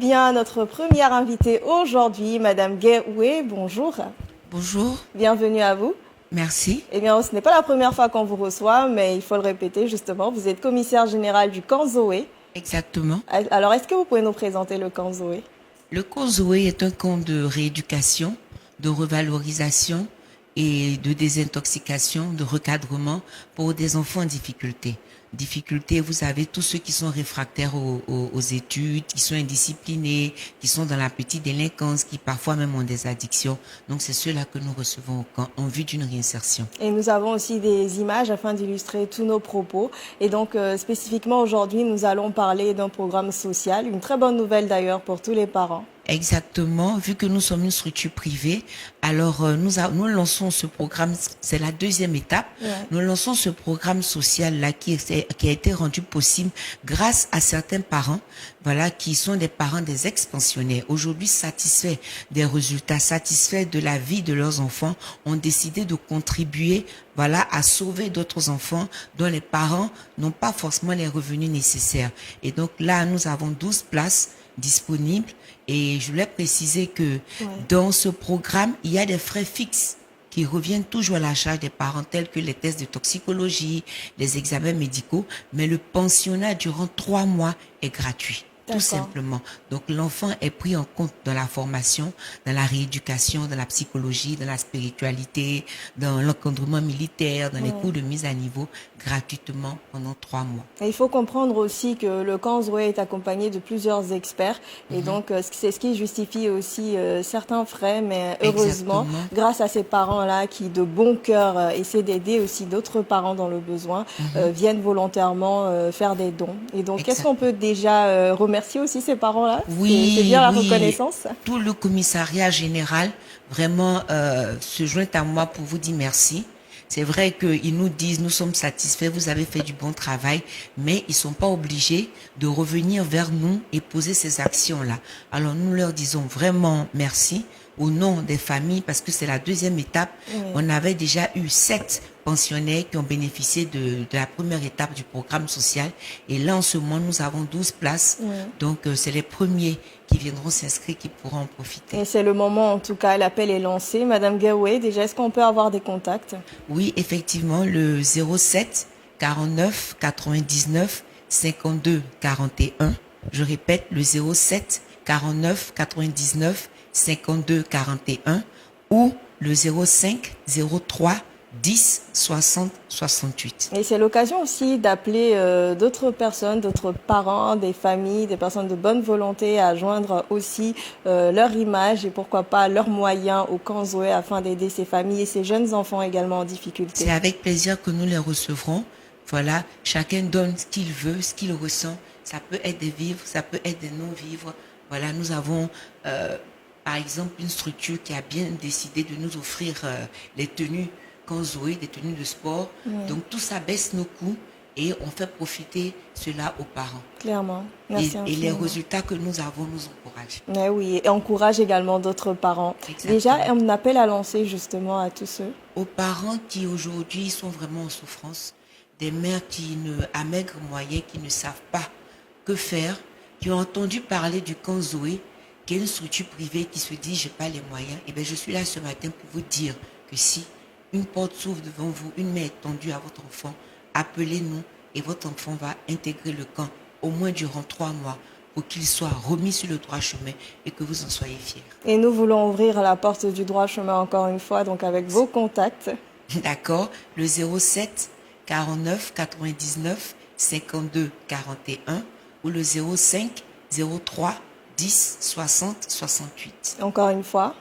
Bien, notre première invitée aujourd'hui, Madame Guéoué, bonjour. Bonjour. Bienvenue à vous. Merci. Eh bien, ce n'est pas la première fois qu'on vous reçoit, mais il faut le répéter justement. Vous êtes commissaire général du camp Zoé. Exactement. Alors, est-ce que vous pouvez nous présenter le camp Zoé? Le camp Zoé est un camp de rééducation, de revalorisation et de désintoxication, de recadrement pour des enfants en difficulté. Difficulté, vous avez tous ceux qui sont réfractaires aux études, qui sont indisciplinés, qui sont dans la petite délinquance, qui parfois même ont des addictions. Donc c'est ceux-là que nous recevons au camp en vue d'une réinsertion. Et nous avons aussi des images afin d'illustrer tous nos propos. Et donc, spécifiquement aujourd'hui, nous allons parler d'un programme social. Une très bonne nouvelle d'ailleurs pour tous les parents. Exactement, vu que nous sommes une structure privée, alors nous lançons ce programme, c'est la deuxième étape, nous lançons ce programme social-là qui a été rendu possible grâce à certains parents, voilà, qui sont des parents des ex-pensionnaires, aujourd'hui satisfaits des résultats, satisfaits de la vie de leurs enfants, ont décidé de contribuer, voilà, à sauver d'autres enfants dont les parents n'ont pas forcément les revenus nécessaires. Et donc là, nous avons 12 places disponibles. Et je voulais préciser que dans ce programme, il y a des frais fixes qui reviennent toujours à la charge des parents, tels que les tests de toxicologie, les examens médicaux, mais le pensionnat durant 3 mois est gratuit. Tout simplement. Donc l'enfant est pris en compte dans la formation, dans la rééducation, dans la psychologie, dans la spiritualité, dans l'encadrement militaire, dans les cours de mise à niveau, gratuitement pendant 3 mois. Et il faut comprendre aussi que le camp Zoé est accompagné de plusieurs experts et donc c'est ce qui justifie aussi certains frais, mais heureusement, grâce à ces parents-là qui de bon cœur essaient d'aider aussi d'autres parents dans le besoin, viennent volontairement faire des dons. Et donc, qu'est-ce qu'on peut déjà remercier aussi ces parents-là? Oui, c'est bien la reconnaissance. Tout le commissariat général vraiment se joint à moi pour vous dire merci. C'est vrai qu'ils nous disent, nous sommes satisfaits, vous avez fait du bon travail, mais ils sont pas obligés de revenir vers nous et poser ces actions-là. Alors nous leur disons vraiment merci au nom des familles, parce que c'est la deuxième étape. On avait déjà eu 7 pensionnaires qui ont bénéficié de la première étape du programme social. Et là, en ce moment, nous avons 12 places. Donc, c'est les premiers qui viendront s'inscrire, qui pourront en profiter. Et c'est le moment, en tout cas, l'appel est lancé. Madame Guéoué, déjà, est-ce qu'on peut avoir des contacts? Oui, effectivement, le 07 49 99 52 41. Je répète, le 07 49 99 52 41 ou le 05 03 10 60 68. Et c'est l'occasion aussi d'appeler d'autres personnes, d'autres parents, des familles, des personnes de bonne volonté à joindre aussi leur image et pourquoi pas leurs moyens au camp Zoé afin d'aider ces familles et ces jeunes enfants également en difficulté. C'est avec plaisir que nous les recevrons. Voilà, chacun donne ce qu'il veut, ce qu'il ressent. Ça peut être des vivres, ça peut être des non-vivres. Voilà, nous avons par exemple une structure qui a bien décidé de nous offrir les tenues camp Zoé, des tenues de sport. Donc tout ça baisse nos coûts et on fait profiter cela aux parents. Clairement. Merci et les résultats que nous avons nous encouragent. Mais oui, et encourage également d'autres parents. Exactement. Déjà, un appel à lancer justement à tous ceux. Aux parents qui aujourd'hui sont vraiment en souffrance, des mères qui amègrent moyens, qui ne savent pas que faire, qui ont entendu parler du camp Zoé, qui est une structure privée qui se dit j'ai pas les moyens. Et bien je suis là ce matin pour vous dire que si une porte s'ouvre devant vous, une main est tendue à votre enfant, appelez-nous et votre enfant va intégrer le camp au moins durant 3 mois pour qu'il soit remis sur le droit chemin et que vous en soyez fiers. Et nous voulons ouvrir la porte du droit chemin encore une fois, donc avec vos contacts. D'accord, le 07 49 99 52 41 ou le 05 03 10 60 68. Encore une fois.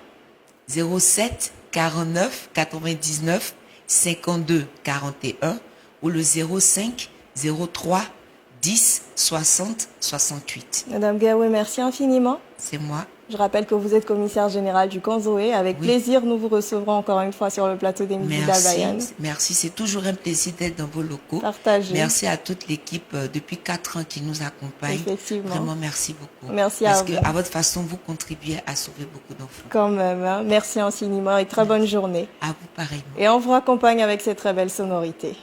07 49 99 52 41 ou le 05 03 10 60 68. Madame Guéoué, merci infiniment. C'est moi. Je rappelle que vous êtes commissaire général du camp Zoé. Avec plaisir, nous vous recevrons encore une fois sur le plateau des Midi d'Albayan. Merci, c'est toujours un plaisir d'être dans vos locaux. Partagez. Merci à toute l'équipe depuis 4 ans qui nous accompagne. Effectivement. Vraiment, merci beaucoup. Merci à vous. Parce qu'à votre façon, vous contribuez à sauver beaucoup d'enfants. Quand même, hein. Merci infiniment et très bonne journée. À vous pareillement. Et on vous accompagne avec ces très belles sonorités.